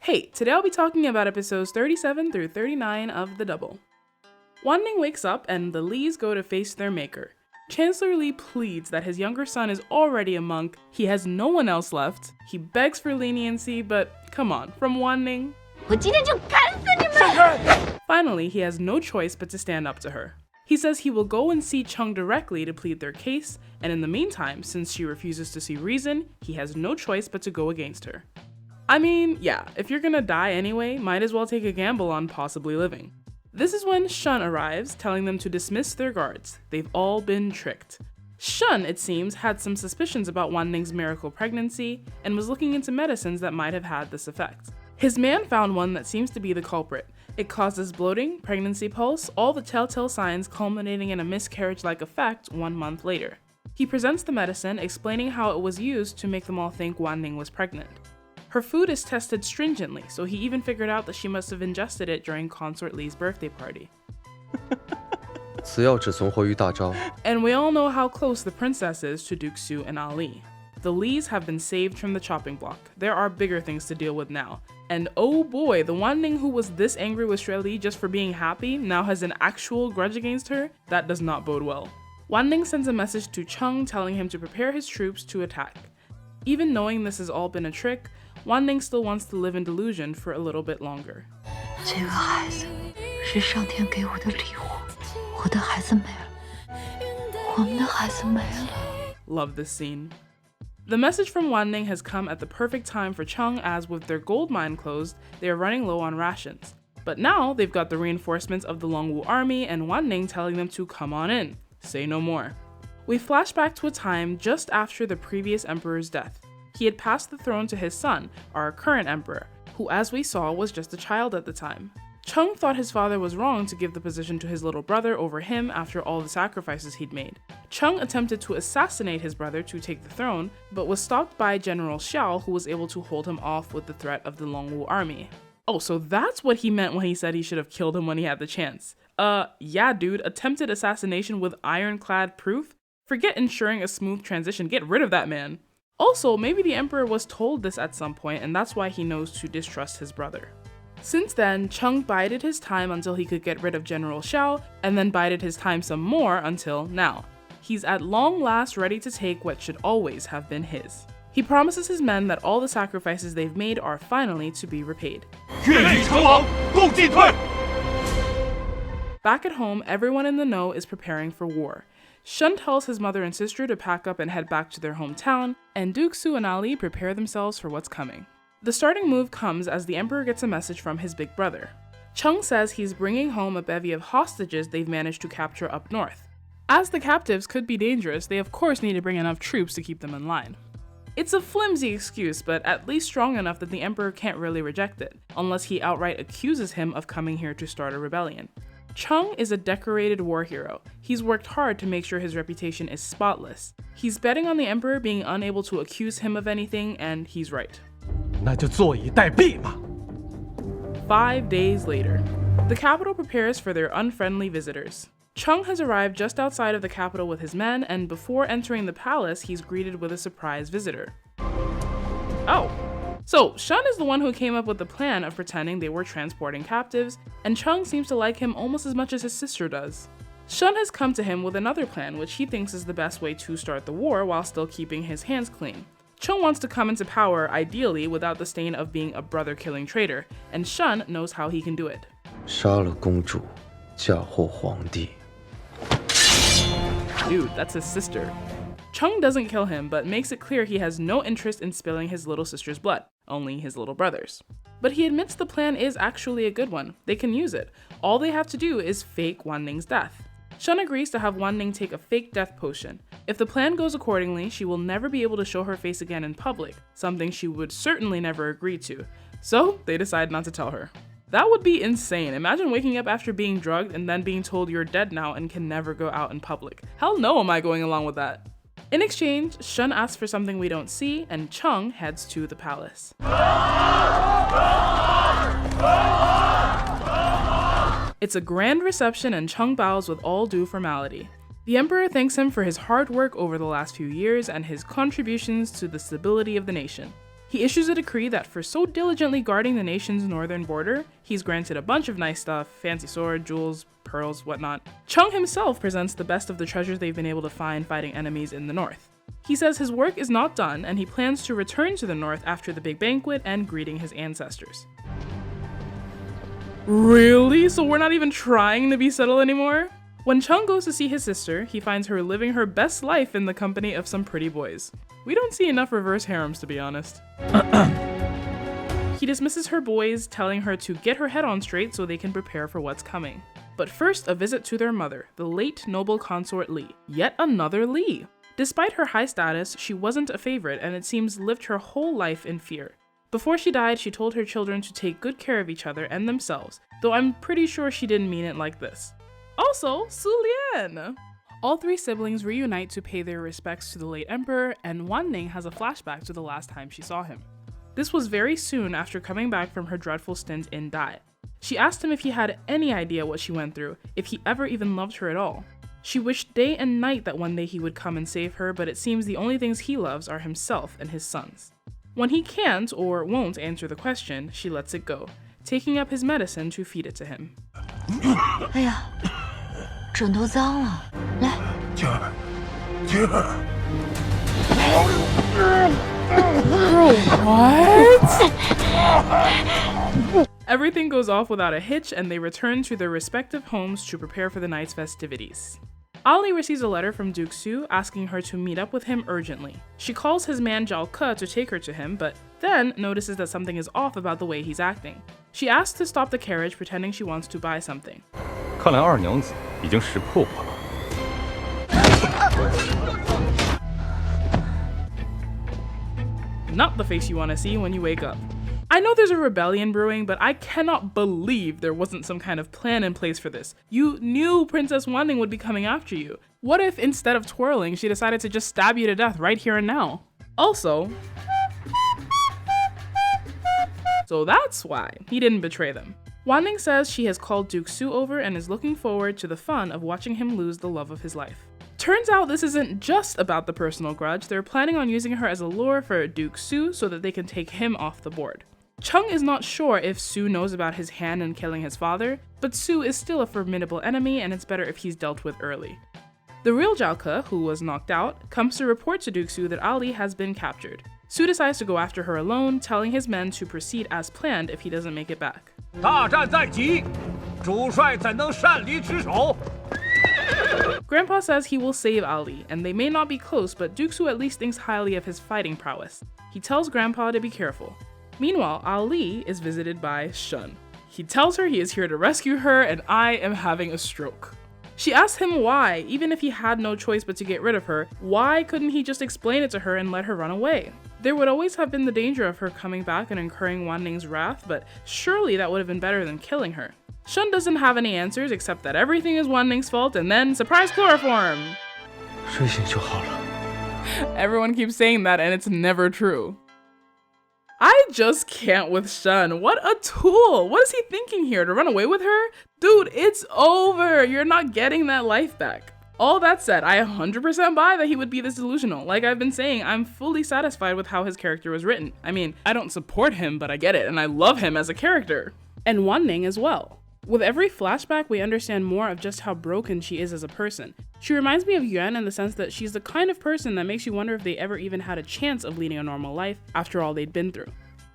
Hey, today I'll be talking about episodes 37 through 39 of The Double. Wanning wakes up and the Lees go to face their maker. Chancellor Lee pleads that his younger son is already a monk, he has no one else left. He begs for leniency, but come on, from Wanning? Finally, he has no choice but to stand up to her. He says he will go and see Chung directly to plead their case, and in the meantime, since she refuses to see reason, he has no choice but to go against her. I mean, yeah, if you're gonna die anyway, might as well take a gamble on possibly living. This is when Shun arrives, telling them to dismiss their guards. They've all been tricked. Shun, it seems, had some suspicions about Wanning's miracle pregnancy and was looking into medicines that might have had this effect. His man found one that seems to be the culprit. It causes bloating, pregnancy pulse, all the telltale signs culminating in a miscarriage-like effect 1 month later. He presents the medicine, explaining how it was used to make them all think Wanning was pregnant. Her food is tested stringently, so he even figured out that she must have ingested it during Consort Lee's birthday party. And we all know how close the princess is to Duke Su and Ali. The Lees have been saved from the chopping block. There are bigger things to deal with now. And oh boy, the Wanning who was this angry with Shui Li just for being happy now has an actual grudge against her? That does not bode well. Wanning sends a message to Chung telling him to prepare his troops to attack. Even knowing this has all been a trick, Wanning still wants to live in delusion for a little bit longer. Love this scene. The message from Wanning has come at the perfect time for Chung, as with their gold mine closed, they are running low on rations. But now they've got the reinforcements of the Longwu army and Wanning telling them to come on in. Say no more. We flash back to a time just after the previous emperor's death. He had passed the throne to his son, our current emperor, who as we saw was just a child at the time. Chung thought his father was wrong to give the position to his little brother over him after all the sacrifices he'd made. Chung attempted to assassinate his brother to take the throne, but was stopped by General Xiao, who was able to hold him off with the threat of the Longwu army. Oh, so that's what he meant when he said he should have killed him when he had the chance. Yeah dude, attempted assassination with ironclad proof? Forget ensuring a smooth transition, get rid of that man. Also, maybe the emperor was told this at some point and that's why he knows to distrust his brother. Since then, Chung bided his time until he could get rid of General Xiao, and then bided his time some more until now. He's at long last ready to take what should always have been his. He promises his men that all the sacrifices they've made are finally to be repaid. Back at home, everyone in the know is preparing for war. Shun tells his mother and sister to pack up and head back to their hometown, and Duke Su and Ali prepare themselves for what's coming. The starting move comes as the emperor gets a message from his big brother. Chung says he's bringing home a bevy of hostages they've managed to capture up north. As the captives could be dangerous, they of course need to bring enough troops to keep them in line. It's a flimsy excuse, but at least strong enough that the emperor can't really reject it, unless he outright accuses him of coming here to start a rebellion. Chung is a decorated war hero. He's worked hard to make sure his reputation is spotless. He's betting on the emperor being unable to accuse him of anything, and he's right. 那就坐以待毙嘛. 5 days later, the capital prepares for their unfriendly visitors. Chung has arrived just outside of the capital with his men, and before entering the palace, he's greeted with a surprise visitor. Oh. So, Shun is the one who came up with the plan of pretending they were transporting captives, and Chung seems to like him almost as much as his sister does. Shun has come to him with another plan, which he thinks is the best way to start the war while still keeping his hands clean. Chung wants to come into power, ideally, without the stain of being a brother-killing traitor, and Shun knows how he can do it. 杀了公主，嫁祸皇帝. Dude, that's his sister. Chung doesn't kill him, but makes it clear he has no interest in spilling his little sister's blood, only his little brother's. But he admits the plan is actually a good one. They can use it. All they have to do is fake Wanning's death. Shun agrees to have Wanning take a fake death potion. If the plan goes accordingly, she will never be able to show her face again in public, something she would certainly never agree to. So they decide not to tell her. That would be insane. Imagine waking up after being drugged and then being told you're dead now and can never go out in public. Hell no am I going along with that. In exchange, Shun asks for something we don't see, and Chung heads to the palace. It's a grand reception and Chung bows with all due formality. The emperor thanks him for his hard work over the last few years and his contributions to the stability of the nation. He issues a decree that for so diligently guarding the nation's northern border, he's granted a bunch of nice stuff, fancy sword, jewels, pearls, whatnot. Chung himself presents the best of the treasures they've been able to find fighting enemies in the north. He says his work is not done and he plans to return to the north after the big banquet and greeting his ancestors. Really? So we're not even trying to be subtle anymore? When Chung goes to see his sister, he finds her living her best life in the company of some pretty boys. We don't see enough reverse harems, to be honest. He dismisses her boys, telling her to get her head on straight so they can prepare for what's coming. But first, a visit to their mother, the late noble consort Li. Yet another Li! Despite her high status, she wasn't a favorite and it seems lived her whole life in fear. Before she died, she told her children to take good care of each other and themselves, though I'm pretty sure she didn't mean it like this. Also, SuLian! All three siblings reunite to pay their respects to the late emperor, and Wanning has a flashback to the last time she saw him. This was very soon after coming back from her dreadful stint in Dai. She asked him if he had any idea what she went through, if he ever even loved her at all. She wished day and night that one day he would come and save her, but it seems the only things he loves are himself and his sons. When he can't or won't answer the question, she lets it go, taking up his medicine to feed it to him. 哎呀，枕头脏了，来。静儿，静儿。 What? Everything goes off without a hitch and they return to their respective homes to prepare for the night's festivities. Ali receives a letter from Duke Su asking her to meet up with him urgently. She calls his man Zhao Ke to take her to him, but then notices that something is off about the way he's acting. She asks to stop the carriage, pretending she wants to buy something. 看来二娘子已经识破我了。 Not the face you want to see when you wake up. I know there's a rebellion brewing, but I cannot believe there wasn't some kind of plan in place for this. You knew Princess Wanning would be coming after you. What if instead of twirling, she decided to just stab you to death right here and now? Also, so that's why he didn't betray them. Wanning says she has called Duke Su over and is looking forward to the fun of watching him lose the love of his life. Turns out this isn't just about the personal grudge, they're planning on using her as a lure for Duke Su so that they can take him off the board. Chung is not sure if Su knows about his hand in killing his father, but Su is still a formidable enemy and it's better if he's dealt with early. The real Zhao Ke, who was knocked out, comes to report to Duke Su that Ali has been captured. Su decides to go after her alone, telling his men to proceed as planned if he doesn't make it back. 大战在即，主帅怎能擅离职守？ Grandpa says he will save Ali, and they may not be close, but Duke Su at least thinks highly of his fighting prowess. He tells Grandpa to be careful. Meanwhile, Ali is visited by Shun. He tells her he is here to rescue her, and I am having a stroke. She asks him why, even if he had no choice but to get rid of her, why couldn't he just explain it to her and let her run away? There would always have been the danger of her coming back and incurring Wanning's wrath, but surely that would have been better than killing her. Shun doesn't have any answers except that everything is Wanning's fault and then surprise chloroform! 睡醒就好了。 Everyone keeps saying that and it's never true. I just can't with Shun. What a tool! What is he thinking here? To run away with her? Dude, it's over! You're not getting that life back. All that said, I 100% buy that he would be this delusional. Like I've been saying, I'm fully satisfied with how his character was written. I mean, I don't support him, but I get it, and I love him as a character. And Wanning as well. With every flashback, we understand more of just how broken she is as a person. She reminds me of Yuan in the sense that she's the kind of person that makes you wonder if they ever even had a chance of leading a normal life after all they'd been through.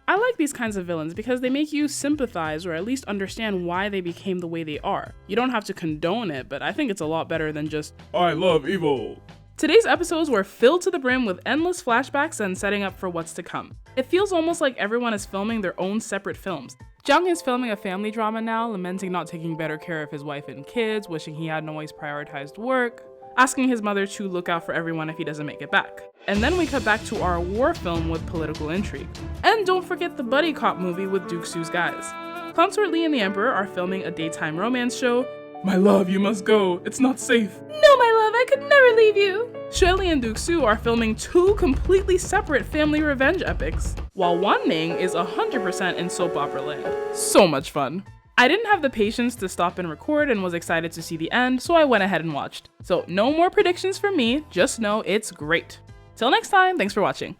I like these kinds of villains because they make you sympathize or at least understand why they became the way they are. You don't have to condone it, but I think it's a lot better than just, I love evil. Today's episodes were filled to the brim with endless flashbacks and setting up for what's to come. It feels almost like everyone is filming their own separate films. Jung is filming a family drama now, lamenting not taking better care of his wife and kids, wishing he hadn't always prioritized work, asking his mother to look out for everyone if he doesn't make it back. And then we cut back to our war film with political intrigue. And don't forget the buddy cop movie with Duke Su's guys. Consort Li and the Emperor are filming a daytime romance show. My love, you must go. It's not safe. No, my love, I could never leave you. SuLian and Duke Su are filming two completely separate family revenge epics, while Wanning is 100% in soap opera land. So much fun. I didn't have the patience to stop and record and was excited to see the end, so I went ahead and watched. So no more predictions from me, just know it's great. Till next time, thanks for watching.